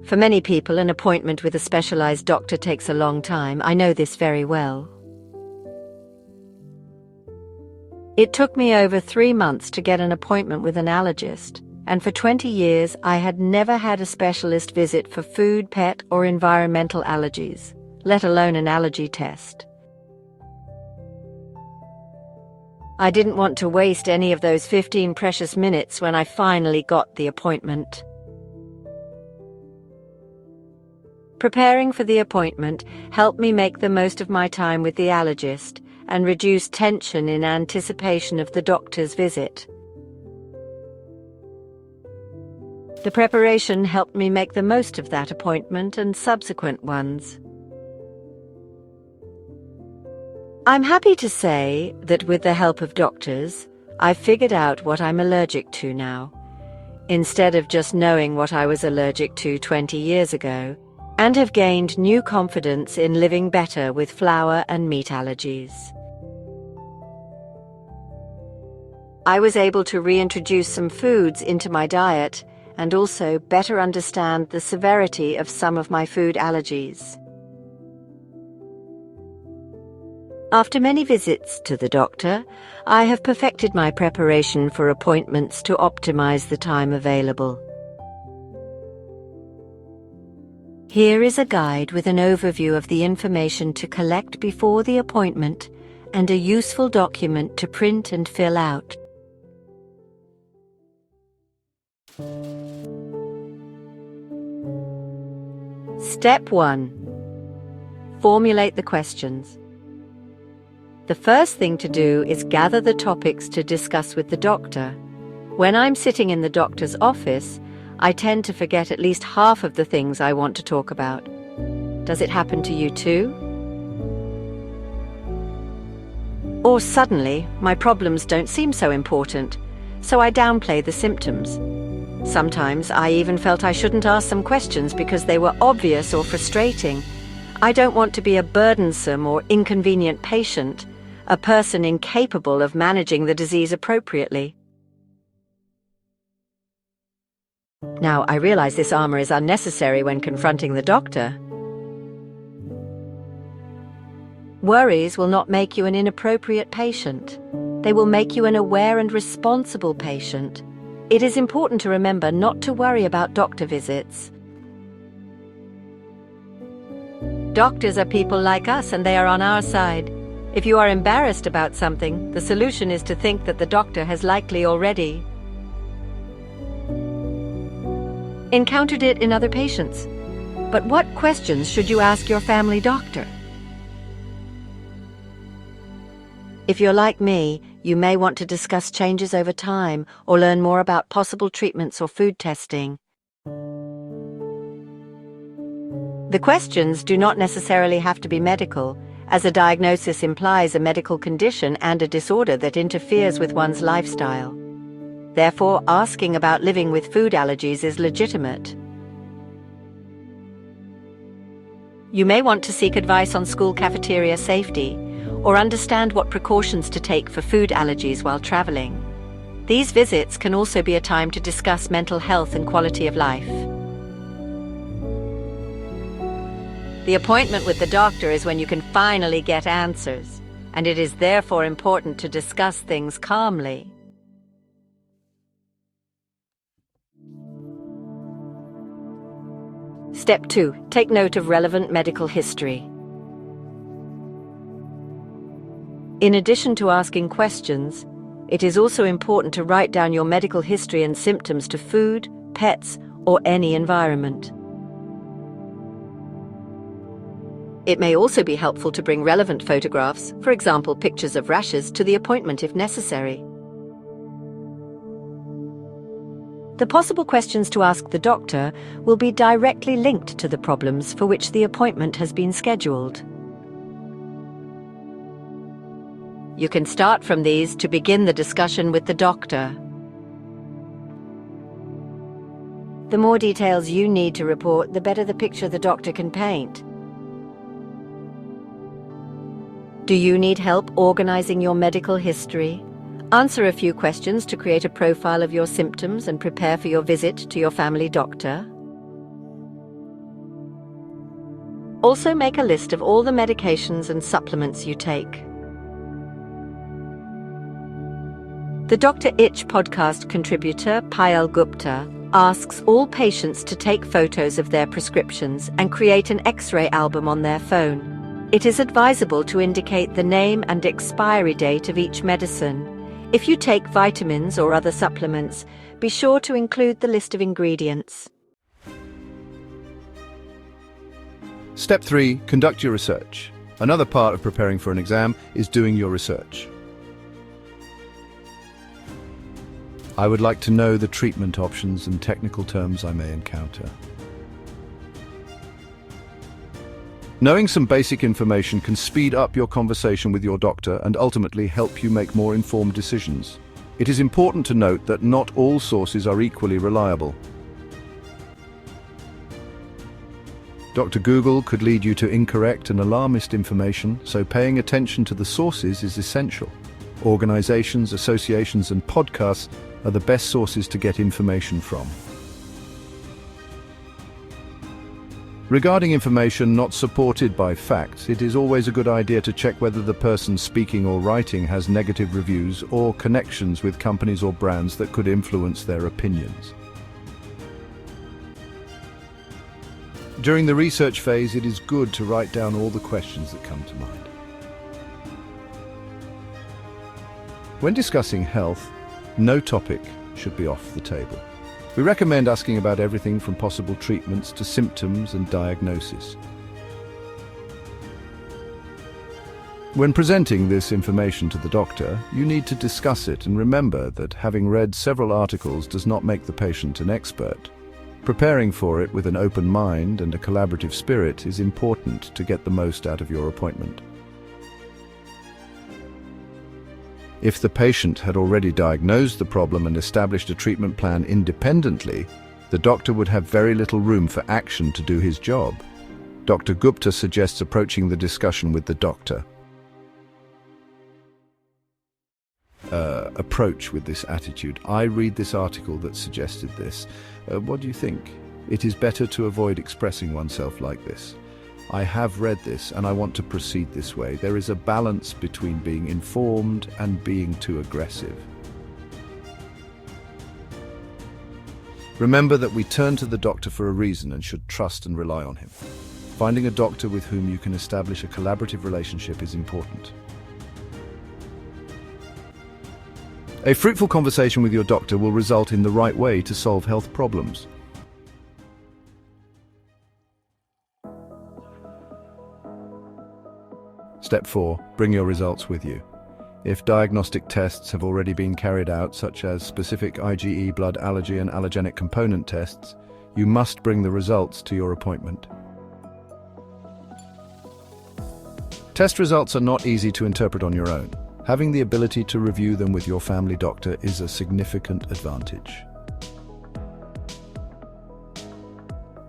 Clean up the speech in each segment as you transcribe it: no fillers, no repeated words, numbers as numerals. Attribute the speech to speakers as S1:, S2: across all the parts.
S1: For many people, an appointment with a specialized doctor takes a long time. I know this very well. It took me over 3 months to get an appointment with an allergist, and for 20 years I had never had a specialist visit for food, pet, or environmental allergies, let alone an allergy test. I didn't want to waste any of those 15 precious minutes when I finally got the appointment. Preparing for the appointment helped me make the most of my time with the allergist and reduce tension in anticipation of the doctor's visit. The preparation helped me make the most of that appointment and subsequent ones. I'm happy to say that with the help of doctors, I've figured out what I'm allergic to now, instead of just knowing what I was allergic to 20 years ago, and have gained new confidence in living better with flour and meat allergies. I was able to reintroduce some foods into my diet and also better understand the severity of some of my food allergies. After many visits to the doctor, I have perfected my preparation for appointments to optimize the time available. Here is a guide with an overview of the information to collect before the appointment and a useful document to print and fill out. Step 1. Formulate the questions. The first thing to do is gather the topics to discuss with the doctor. When I'm sitting in the doctor's office, I tend to forget at least half of the things I want to talk about. Does it happen to you too? Or suddenly, my problems don't seem so important, so I downplay the symptoms. Sometimes I even felt I shouldn't ask some questions because they were obvious or frustrating. I don't want to be a burdensome or inconvenient patient, a person incapable of managing the disease appropriately. Now, I realize this armor is unnecessary when confronting the doctor. Worries will not make you an inappropriate patient. They will make you an aware and responsible patient. It is important to remember not to worry about doctor visits. Doctors are people like us, and they are on our side. If you are embarrassed about something, the solution is to think that the doctor has likely already encountered it in other patients. But what questions should you ask your family doctor? If you're like me, you may want to discuss changes over time or learn more about possible treatments or food testing. The questions do not necessarily have to be medical, as a diagnosis implies a medical condition and a disorder that interferes with one's lifestyle. Therefore, asking about living with food allergies is legitimate. You may want to seek advice on school cafeteria safety, or understand what precautions to take for food allergies while traveling. These visits can also be a time to discuss mental health and quality of life. The appointment with the doctor is when you can finally get answers, and it is therefore important to discuss things calmly. Step 2. Take note of relevant medical history. In addition to asking questions, it is also important to write down your medical history and symptoms to food, pets, or any environment. It may also be helpful to bring relevant photographs, for example, pictures of rashes, to the appointment if necessary. The possible questions to ask the doctor will be directly linked to the problems for which the appointment has been scheduled. You can start from these to begin the discussion with the doctor. The more details you need to report, the better the picture the doctor can paint. Do you need help organizing your medical history? Answer a few questions to create a profile of your symptoms and prepare for your visit to your family doctor. Also make a list of all the medications and supplements you take. The Dr. Itch podcast contributor, Payal Gupta, asks all patients to take photos of their prescriptions and create an X-ray album on their phone. It is advisable to indicate the name and expiry date of each medicine. If you take vitamins or other supplements, be sure to include the list of ingredients.
S2: Step 3. Conduct your research. Another part of preparing for an exam is doing your research. I would like to know the treatment options and technical terms I may encounter. Knowing some basic information can speed up your conversation with your doctor and ultimately help you make more informed decisions. It is important to note that not all sources are equally reliable. Dr. Google could lead you to incorrect and alarmist information, so paying attention to the sources is essential. Organizations, associations, and podcasts are the best sources to get information from. Regarding information not supported by facts, it is always a good idea to check whether the person speaking or writing has negative reviews or connections with companies or brands that could influence their opinions. During the research phase, it is good to write down all the questions that come to mind. When discussing health, no topic should be off the table. We recommend asking about everything from possible treatments to symptoms and diagnosis. When presenting this information to the doctor, you need to discuss it and remember that having read several articles does not make the patient an expert. Preparing for it with an open mind and a collaborative spirit is important to get the most out of your appointment. If the patient had already diagnosed the problem and established a treatment plan independently, the doctor would have very little room for action to do his job. Dr. Gupta suggests approaching the discussion with the doctor. Approach with this attitude. I read this article that suggested this. What do you think? It is better to avoid expressing oneself like this. I have read this and I want to proceed this way. There is a balance between being informed and being too aggressive. Remember that we turn to the doctor for a reason and should trust and rely on him. Finding a doctor with whom you can establish a collaborative relationship is important. A fruitful conversation with your doctor will result in the right way to solve health problems. Step 4. Bring your results with you. If diagnostic tests have already been carried out, such as specific IgE blood allergy and allergenic component tests, you must bring the results to your appointment. Test results are not easy to interpret on your own. Having the ability to review them with your family doctor is a significant advantage.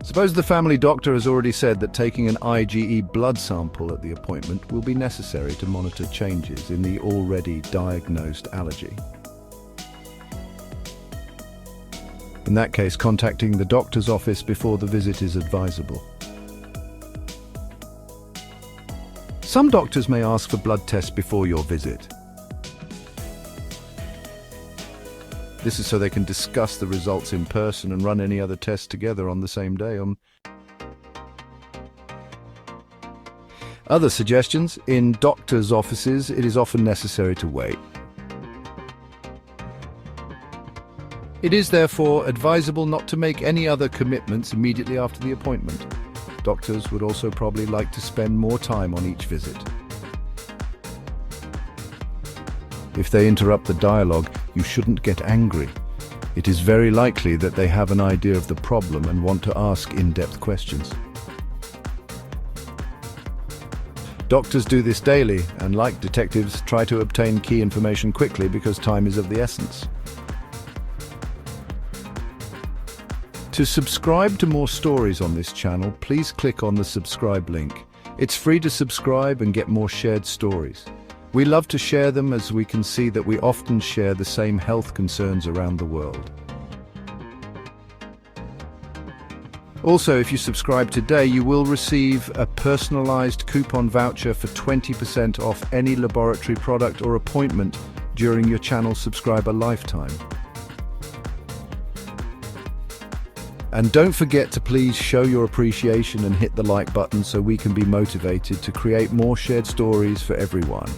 S2: Suppose the family doctor has already said that taking an IgE blood sample at the appointment will be necessary to monitor changes in the already diagnosed allergy. In that case, contacting the doctor's office before the visit is advisable. Some doctors may ask for blood tests before your visit. This is so they can discuss the results in person and run any other tests together on the same day. Other suggestions: in doctors' offices, it is often necessary to wait. It is therefore advisable not to make any other commitments immediately after the appointment. Doctors would also probably like to spend more time on each visit. If they interrupt the dialogue, you shouldn't get angry. It is very likely that they have an idea of the problem and want to ask in-depth questions. Doctors do this daily and, like detectives, try to obtain key information quickly because time is of the essence. To subscribe to more stories on this channel, please click on the subscribe link. It's free to subscribe and get more shared stories. We love to share them as we can see that we often share the same health concerns around the world. Also, if you subscribe today, you will receive a personalized coupon voucher for 20% off any laboratory product or appointment during your channel subscriber lifetime. And don't forget to please show your appreciation and hit the like button so we can be motivated to create more shared stories for everyone.